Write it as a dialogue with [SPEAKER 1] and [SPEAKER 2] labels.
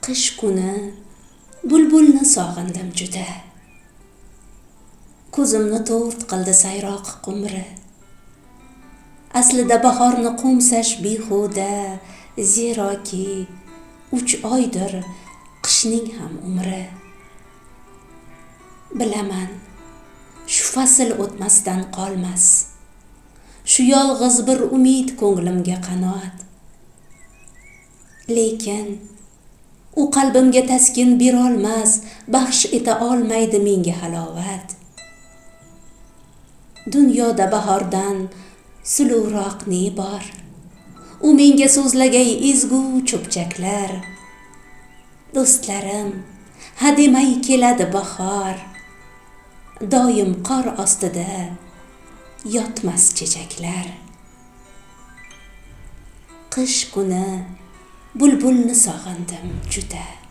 [SPEAKER 1] Qish kuni bulbulni sog'indim juda. Ko'zimni to'rt qildi sayroq qumri. Aslida bahorni qo'msash behuda, zeroki 3 oydir qishning ham umri. Bilaman, shu fasl o'tmasdan qolmas. Shu yolg'iz bir umid ko'nglimga qanot. Lekin u qalbimga taskin berolmas, baxsh eta olmaydi menga halovat. Dunyoda bahordan suluvroq ne bor? U menga so'zlagay ezgu cho'pchaklar. Do'stlarim, hademay keladi bahor. Doim qor ostida yotmas chechaklar. Qish kuni bulbulni sog'indim juda.